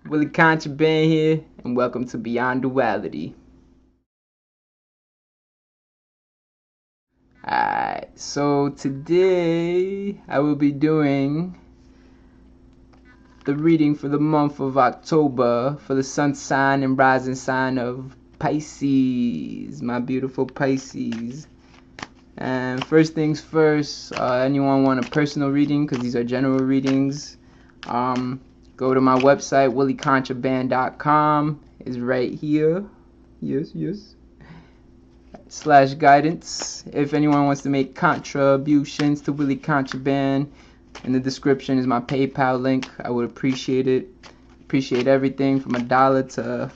Willie Contraband here, and welcome to Beyond Duality. Alright, so today I will be doing the reading for the month of October for the sun sign and rising sign of Pisces, my beautiful Pisces. And first things first, anyone want a personal reading, because these are general readings, go to my website, williecontraband.com. It's right here. Yes. /guidance. If anyone wants to make contributions to Willie Contraband, in the description is my PayPal link. I would appreciate it. Appreciate everything from $1 to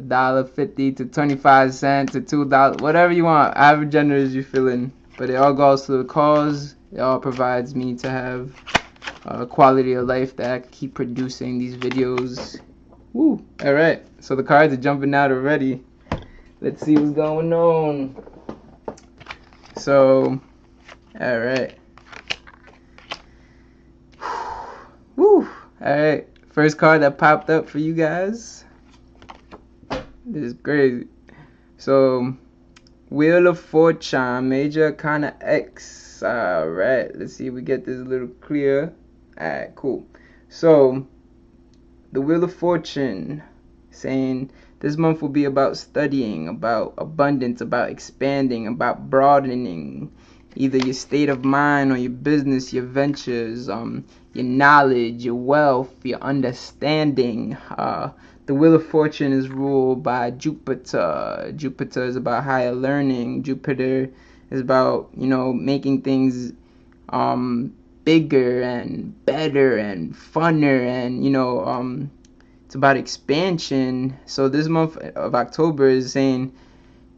$1.50 to 25 cents to $2, whatever you want. However generous you're feeling, but it all goes to the cause. It all provides me to have quality of life that I can keep producing these videos. Woo! Alright, so the cards are jumping out already. Let's see what's going on. So, alright. Woo! Alright, first card that popped up for you guys. This is crazy. So, Wheel of Fortune, Major Arcana X. Alright, let's see if we get this a little clear. Alright, cool. So, the Wheel of Fortune saying this month will be about studying, about abundance, about expanding, about broadening either your state of mind or your business, your ventures, your knowledge, your wealth, your understanding. The Wheel of Fortune is ruled by Jupiter. Jupiter is about higher learning. Jupiter is about, making things bigger and better and funner, and it's about expansion. So this month of October is saying,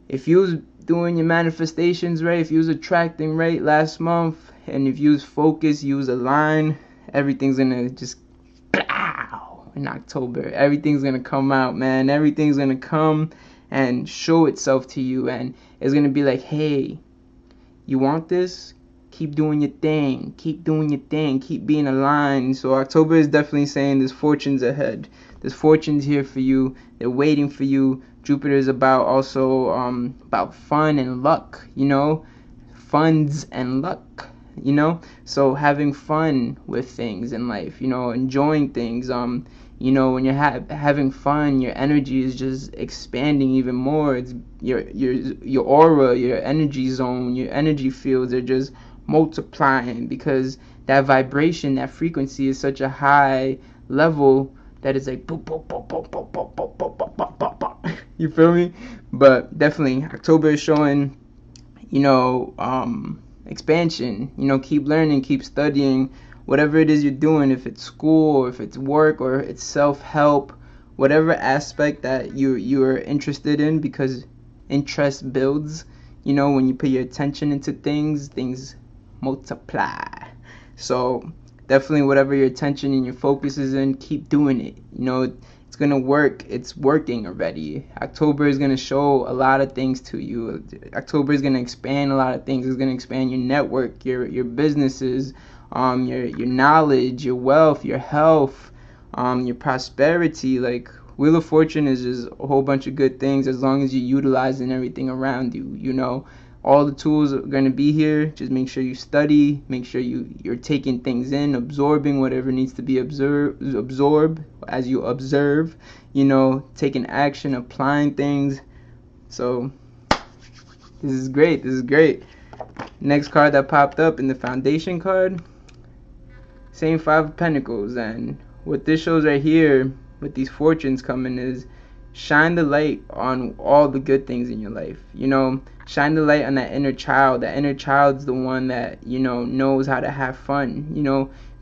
if you was doing your manifestations right, if you was attracting right last month, and if you was focused, you was aligned, everything's gonna just plow in October. Everything's gonna come out, man. Everything's gonna come and show itself to you, and it's gonna be like, hey, you want this? Keep doing your thing. Keep doing your thing. Keep being aligned. So October is definitely saying there's fortunes ahead. There's fortunes here for you. They're waiting for you. Jupiter is about also about fun and luck, funds and luck, so having fun with things in life, enjoying things, when you're having fun, your energy is just expanding even more. It's your aura, your energy zone, your energy fields are just multiplying, because that vibration, that frequency is such a high level that it's like boop, boop, boop, boop, boop, boop, boop, boop, boop, boop, boop, boop. You feel me? But definitely October is showing, expansion. Keep learning, keep studying, whatever it is you're doing, if it's school or if it's work or it's self-help, whatever aspect that you're interested in, because interest builds. When you put your attention into things multiply. So definitely whatever your attention and your focus is in, keep doing it. It's gonna work. It's working already. October is gonna show a lot of things to you. October is gonna expand a lot of things. It's gonna expand your network, your businesses, your knowledge, your wealth, your health, your prosperity. Like, Wheel of Fortune is just a whole bunch of good things as long as you're utilizing everything around you. All the tools are going to be here. Just make sure you study, make sure you're taking things in, absorbing whatever needs to be absorbed as you observe, taking action, applying things. So this is great. Next card that popped up in the foundation card, same 5 of Pentacles. And what this shows right here with these fortunes coming is shine the light on all the good things in your life. Shine the light on that inner child. That inner child's the one that, knows how to have fun,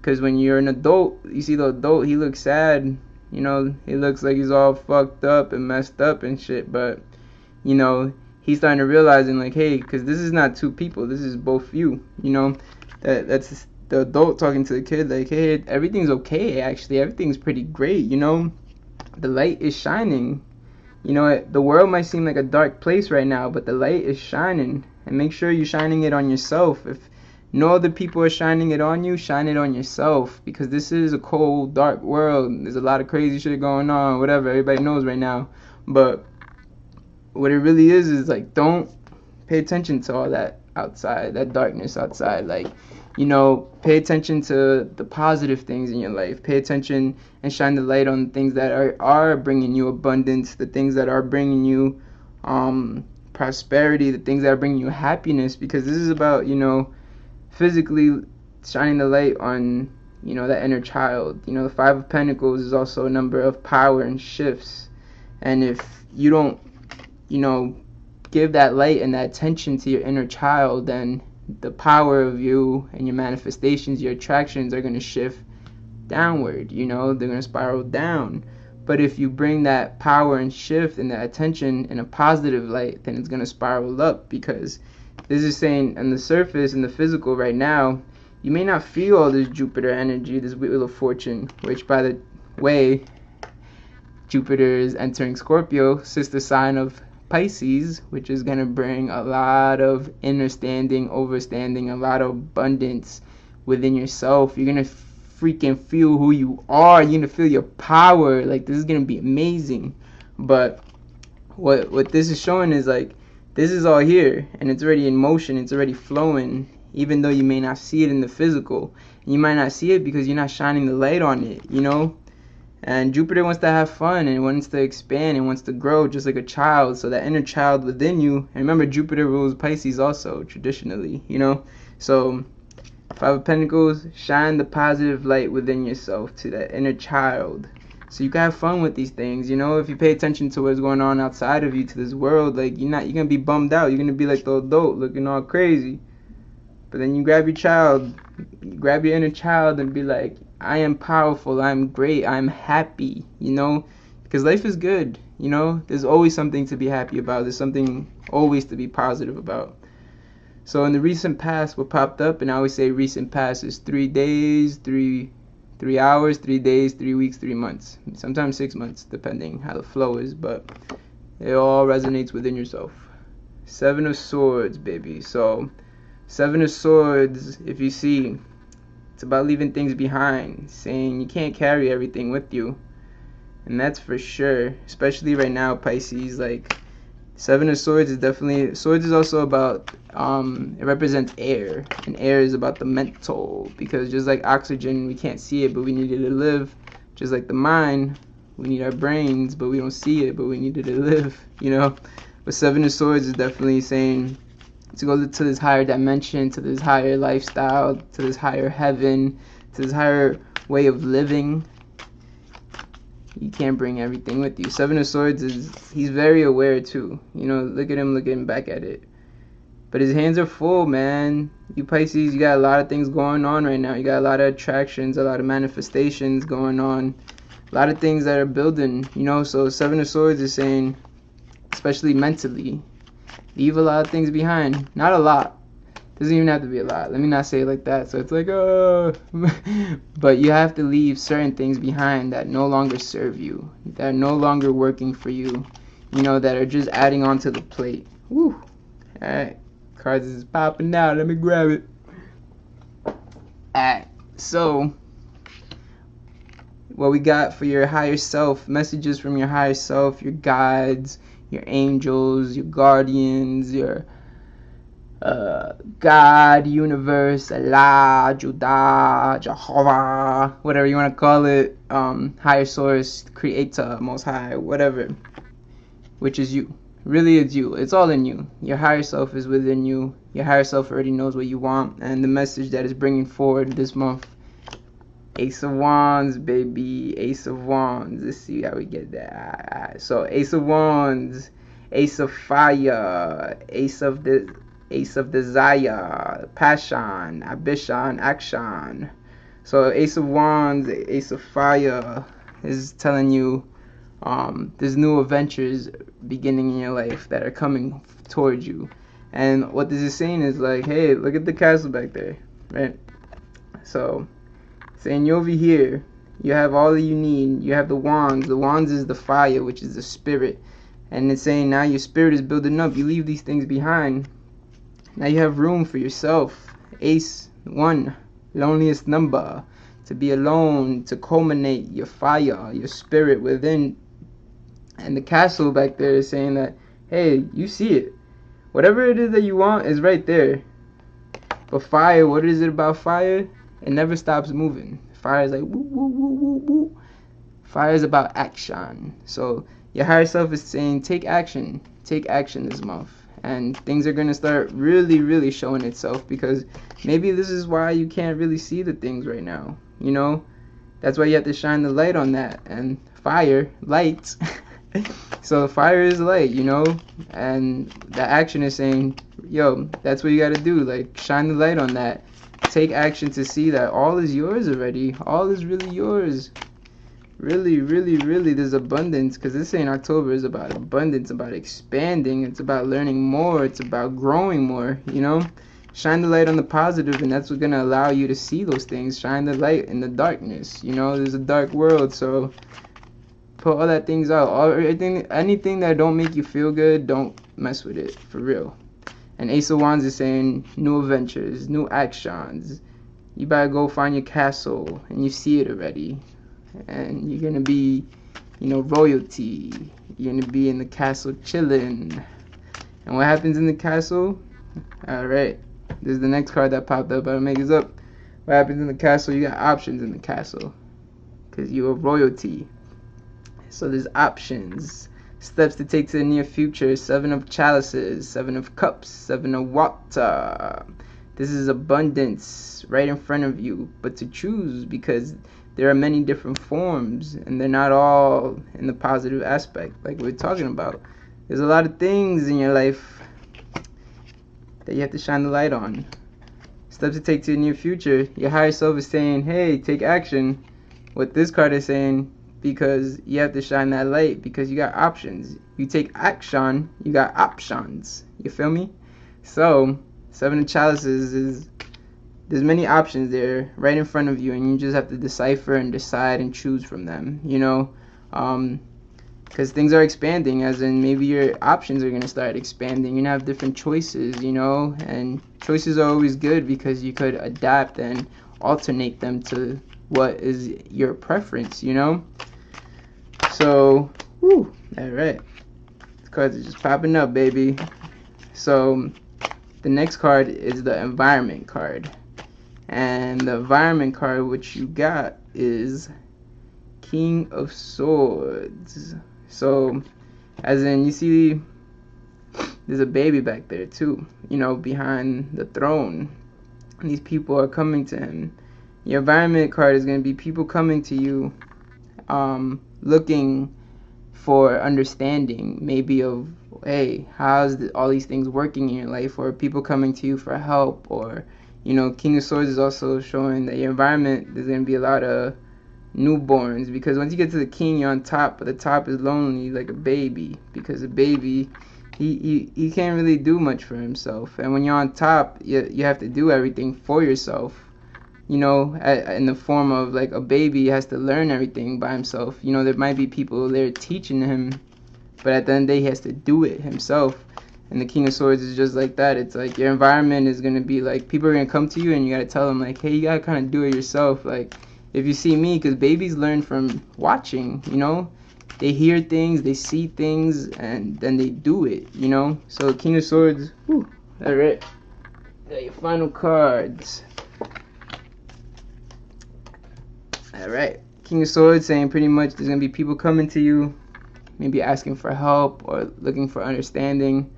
because when you're an adult, you see the adult, he looks sad, he looks like he's all fucked up and messed up and shit, but, he's starting to realizing, like, hey, because this is not two people, this is both you, that's the adult talking to the kid, like, hey, everything's okay, actually, everything's pretty great, the light is shining. The world might seem like a dark place right now, but the light is shining, and make sure you're shining it on yourself. If no other people are shining it on you, shine it on yourself, because this is a cold, dark world. There's a lot of crazy shit going on, whatever, everybody knows right now. But what it really is like, don't pay attention to all that outside, that darkness outside. Like, pay attention to the positive things in your life. Pay attention and shine the light on the things that are bringing you abundance, the things that are bringing you prosperity, the things that are bringing you happiness, because this is about, physically shining the light on, that inner child. The Five of Pentacles is also a number of power and shifts. And if you don't, give that light and that attention to your inner child, then the power of you and your manifestations, your attractions are going to shift downward. They're going to spiral down. But if you bring that power and shift and that attention in a positive light, then it's going to spiral up, because this is saying on the surface, in the physical right now, you may not feel all this Jupiter energy, this Wheel of Fortune, which, by the way, Jupiter is entering Scorpio, sister sign of Pisces, which is going to bring a lot of understanding, overstanding, a lot of abundance within yourself. You're going to freaking feel who you are. You're going to feel your power. Like, this is going to be amazing. But what this is showing is, like, this is all here, and it's already in motion. It's already flowing, even though you may not see it in the physical. And you might not see it because you're not shining the light on it, And Jupiter wants to have fun and wants to expand and wants to grow just like a child. So that inner child within you, and remember, Jupiter rules Pisces also, traditionally, So Five of Pentacles, shine the positive light within yourself to that inner child, so you can have fun with these things. If you pay attention to what's going on outside of you, to this world, like, you're gonna be bummed out. You're gonna be like the adult looking all crazy. But then you grab your child, grab your inner child, and be like, I am powerful, I'm great, I'm happy, because life is good. There's always something to be happy about. There's something always to be positive about. So in the recent past, what popped up, and I always say recent past, is 3 days, 3 hours, 3 days, 3 weeks, 3 months, sometimes 6 months, depending how the flow is, but it all resonates within yourself. 7 of Swords, baby. So 7 of Swords, if you see, it's about leaving things behind, saying you can't carry everything with you. And that's for sure, especially right now, Pisces. Like, 7 of Swords is definitely, Swords is also about, it represents air, and air is about the mental, because just like oxygen, we can't see it, but we need it to live. Just like the mind, we need our brains, but we don't see it, but we need it to live, But 7 of Swords is definitely saying to go to this higher dimension, to this higher lifestyle, to this higher heaven, to this higher way of living. You can't bring everything with you. 7 of Swords he's very aware too. Look at him looking back at it. But his hands are full, man. You Pisces, you got a lot of things going on right now. You got a lot of attractions, a lot of manifestations going on. A lot of things that are building, So 7 of Swords is saying, especially mentally, leave a lot of things behind. Not a lot. Doesn't even have to be a lot. Let me not say it like that. So it's like, oh. But you have to leave certain things behind that no longer serve you, that are no longer working for you, that are just adding on to the plate. Woo. Alright. Cards is popping out. Let me grab it. Alright. So, what we got for your higher self, messages from your higher self, your guides, your angels, your guardians, your God, universe, Allah, Judah, Jehovah, whatever you want to call it, higher source, creator, most high, whatever, which is you. Really, it's you. It's all in you. Your higher self is within you. Your higher self already knows what you want, and the message that is bringing forward this month, Ace of Wands, baby. Ace of Wands. Let's see how we get that. So Ace of Wands, Ace of Fire, Ace of Desire, Passion, Ambition, Action. So Ace of Wands, Ace of Fire is telling you there's new adventures beginning in your life that are coming towards you. And what this is saying is like, hey, look at the castle back there, right? So saying you over here, you have all that you need. You have the wands. The wands is the fire, which is the spirit. And it's saying now your spirit is building up. You leave these things behind. Now you have room for yourself. Ace 1, loneliest number. To be alone, to culminate your fire, your spirit within. And the castle back there is saying that, hey, you see it. Whatever it is that you want is right there. But fire, what is it about fire? It never stops moving. Fire is like woo woo woo woo woo. Fire is about action. So your higher self is saying take action. Take action this month. And things are going to start really, really showing itself, because maybe this is why you can't really see the things right now. You know, that's why you have to shine the light on that. And fire, light. So fire is light, you know, and the action is saying, yo, that's what you got to do. Like, shine the light on that. Take action to see that all is yours already. All is really yours. Really, really, really, there's abundance, because this ain't October. Is about abundance, about expanding. It's about learning more. It's about growing more, you know. Shine the light on the positive, and that's what's going to allow you to see those things. Shine the light in the darkness, you know. There's a dark world, so put all that things out. Anything that don't make you feel good, don't mess with it, for real. And Ace of Wands is saying new adventures, new actions. You better go find your castle, and you see it already. And you're gonna be, you know, royalty. You're gonna be in the castle chilling. And what happens in the castle? Alright, this is the next card that popped up. I'll make this up. What happens in the castle? You got options in the castle, because you're royalty. So there's options. Steps to take to the near future. 7 of chalices, 7 of cups, 7 of water. This is abundance right in front of you. But to choose, because there are many different forms, and they're not all in the positive aspect like we're talking about. There's a lot of things in your life that you have to shine the light on. Steps to take to the near future. Your higher self is saying, hey, take action. What this card is saying, because you have to shine that light, because you got options. You take action, you got options. You feel me? So 7 of chalices is, there's many options there right in front of you, and you just have to decipher and decide and choose from them, you know, because things are expanding, as in maybe your options are going to start expanding. You're going to have different choices, you know, and choices are always good, because you could adapt and alternate them to what is your preference, you know. So, whoo, all right, these cards are just popping up, baby. So the next card is the environment card. And the environment card which you got is King of Swords. So, as in, you see there's a baby back there too, you know, behind the throne. And these people are coming to him. Your environment card is going to be people coming to you, looking for understanding, maybe of, hey, how's all these things working in your life, or people coming to you for help, or, you know, King of Swords is also showing that your environment, there's going to be a lot of newborns, because once you get to the king, you're on top, but the top is lonely like a baby, because a baby, he can't really do much for himself. And when you're on top, you have to do everything for yourself, you know, in the form of like a baby has to learn everything by himself. You know, there might be people there teaching him, but at the end of the day, he has to do it himself. And the King of Swords is just like that. It's like your environment is going to be like, people are going to come to you, and you got to tell them like, hey, you got to kind of do it yourself. Like, if you see me, because babies learn from watching, you know, they hear things, they see things, and then they do it, you know. So King of Swords, whew, all right, got your final cards. All right, King of Swords saying pretty much there's going to be people coming to you, maybe asking for help or looking for understanding,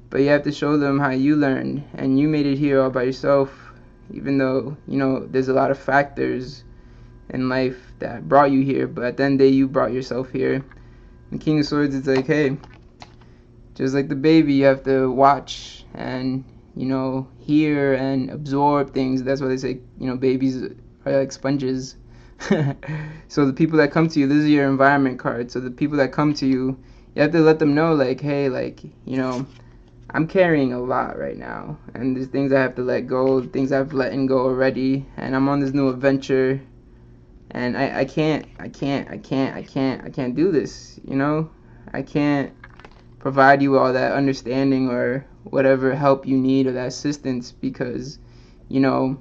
but you have to show them how you learned, and you made it here all by yourself, even though, you know, there's a lot of factors in life that brought you here, but at the end of the day, you brought yourself here. And King of Swords is like, hey, just like the baby, you have to watch and, you know, hear and absorb things. That's why they say, you know, babies are like sponges. So the people that come to you, this is your environment card. So the people that come to you, you have to let them know, like, hey, like, you know, I'm carrying a lot right now, and there's things I have to let go, things I've letting go already, and I'm on this new adventure, and I can't do this, you know. I can't provide you all that understanding or whatever help you need or that assistance, because you know,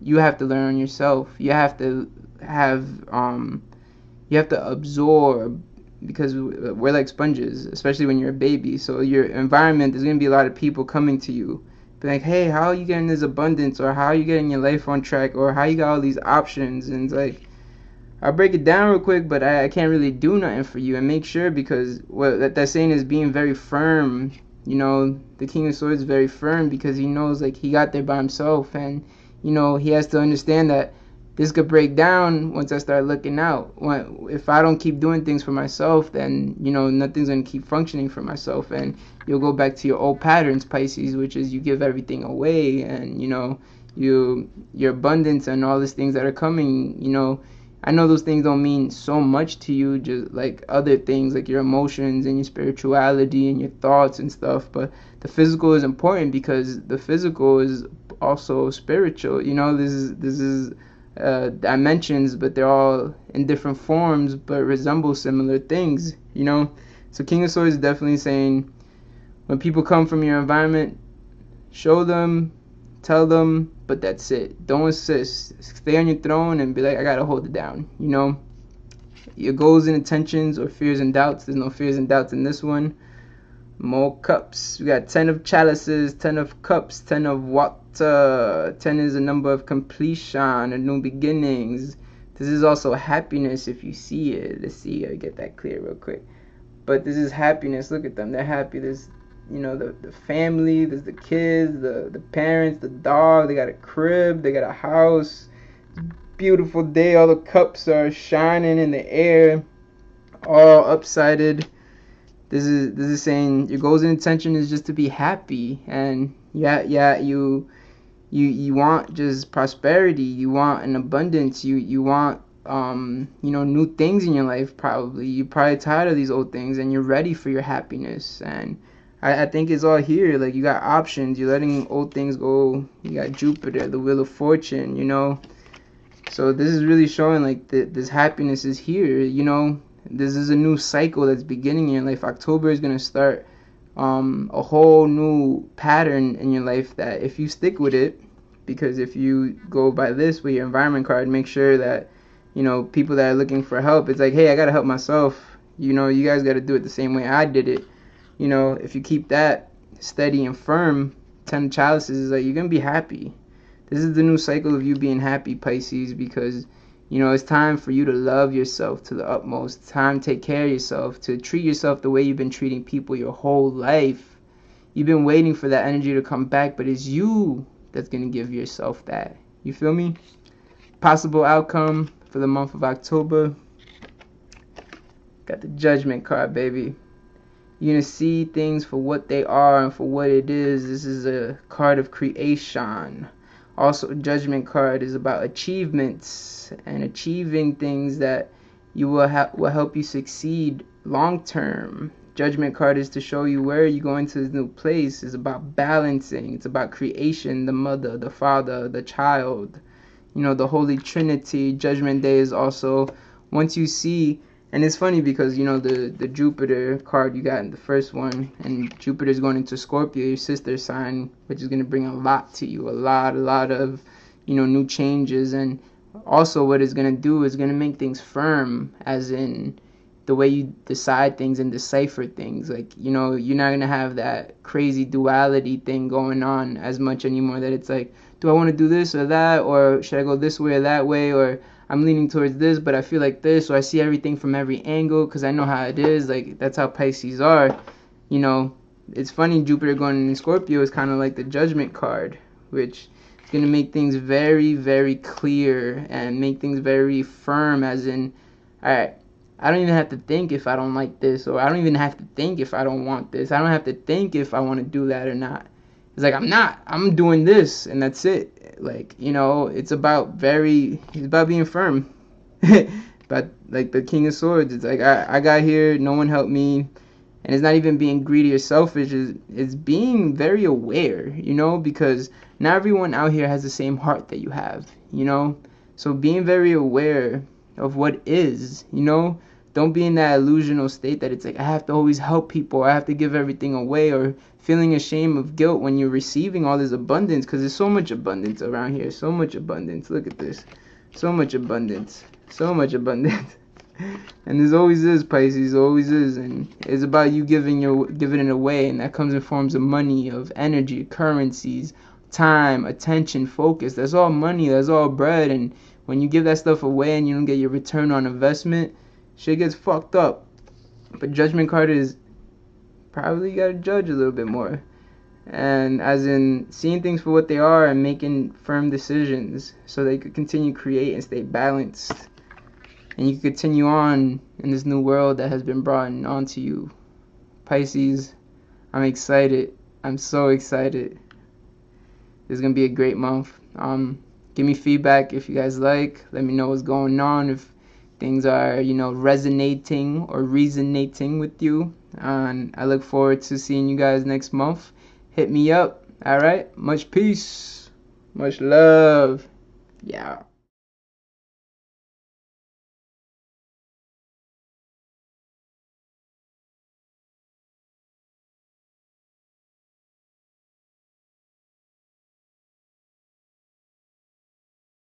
you have to learn on yourself. You have to have you have to absorb, because we're like sponges, especially when you're a baby. So your environment, there's gonna be a lot of people coming to you, be like, hey, how are you getting this abundance, or how are you getting your life on track, or how you got all these options? And it's like, I'll break it down real quick, but I can't really do nothing for you. And make sure, because what that saying is being very firm. You know, the King of Swords is very firm because he knows, like, he got there by himself, and you know, he has to understand that this could break down once I start looking out. If I don't keep doing things for myself, then you know, nothing's gonna keep functioning for myself, and you'll go back to your old patterns, Pisces, which is you give everything away, and you know, your abundance and all these things that are coming, you know, I know those things don't mean so much to you, just like other things, like your emotions and your spirituality and your thoughts and stuff. But the physical is important because the physical is also spiritual. You know, this is dimensions, but they're all in different forms, but resemble similar things. You know, so King of Swords is definitely saying, when people come from your environment, show them, tell them, but that's it. Don't insist. Stay on your throne and be like, I gotta hold it down. You know, your goals and intentions, or fears and doubts. There's no fears and doubts in this one. More cups. We got 10 of chalices, 10 of cups, 10 of water. 10 is a number of completion and new beginnings. This is also happiness if you see it. Let's see, I get that clear real quick. But this is happiness. Look at them. They're happy. There's, you know, the family, there's the kids, the parents, the dog, they got a crib, they got a house. Beautiful day, all the cups are shining in the air, all upsided. This is saying your goals and intention is just to be happy, and you want just prosperity, you want an abundance, you want you know, new things in your life. Probably you're probably tired of these old things and you're ready for your happiness. And I think it's all here. Like, you got options. You're letting old things go. You got Jupiter, the Wheel of Fortune, you know. So this is really showing, like, this happiness is here, you know. This is a new cycle that's beginning in your life. October is going to start a whole new pattern in your life that if you stick with it, because if you go by this with your environment card, make sure that, you know, people that are looking for help, it's like, hey, I got to help myself. You know, you guys got to do it the same way I did it. You know, if you keep that steady and firm, 10 chalices is like, you're going to be happy. This is the new cycle of you being happy, Pisces, because, you know, it's time for you to love yourself to the utmost. It's time to take care of yourself, to treat yourself the way you've been treating people your whole life. You've been waiting for that energy to come back, but it's you that's going to give yourself that. You feel me? Possible outcome for the month of October. Got the Judgment card, baby. You're going to see things for what they are and for what it is. This is a card of creation. Also, Judgment card is about achievements and achieving things that you will help you succeed long term. Judgment card is to show you where you go into this new place. It's about balancing. It's about creation, the mother, the father, the child. You know, the Holy Trinity. Judgment Day is also, once you see. And it's funny because, you know, the Jupiter card you got in the first one, and Jupiter's going into Scorpio, your sister sign, which is going to bring a lot to you, a lot of, you know, new changes. And also what it's going to do is going to make things firm, as in the way you decide things and decipher things. Like, you know, you're not going to have that crazy duality thing going on as much anymore, that it's like, do I want to do this or that, or should I go this way or that way, or I'm leaning towards this, but I feel like this, or I see everything from every angle because I know how it is. Like, that's how Pisces are. You know, it's funny, Jupiter going in Scorpio is kind of like the Judgment card, which is going to make things very, very clear and make things very firm, as in, all right, I don't even have to think if I don't like this, or I don't even have to think if I don't want this. I don't have to think if I want to do that or not. It's like, I'm doing this, and that's it. Like, you know, it's about being firm. But like the King of Swords, it's like, I got here, no one helped me. And it's not even being greedy or selfish, it's being very aware, you know, because not everyone out here has the same heart that you have, you know. So being very aware of what is, you know, Don't be in that illusional state that it's like, I have to always help people, I have to give everything away, or feeling ashamed of guilt when you're receiving all this abundance, because there's so much abundance around here. So much abundance. Look at this. So much abundance. So much abundance. And there's always is, Pisces, always is. And it's about you giving it away, and that comes in forms of money, of energy, currencies, time, attention, focus. That's all money, that's all bread. And when you give that stuff away and you don't get your return on investment, shit gets fucked up. But judgment card is probably you gotta judge a little bit more. And as in seeing things for what they are and making firm decisions so they could continue to create and stay balanced. And you can continue on in this new world that has been brought onto you. Pisces, I'm excited. I'm so excited. This is going to be a great month. Give me feedback if you guys like. Let me know what's going on, if things are, resonating or resonating with you. And I look forward to seeing you guys next month. Hit me up. All right? Much peace. Much love. Yeah.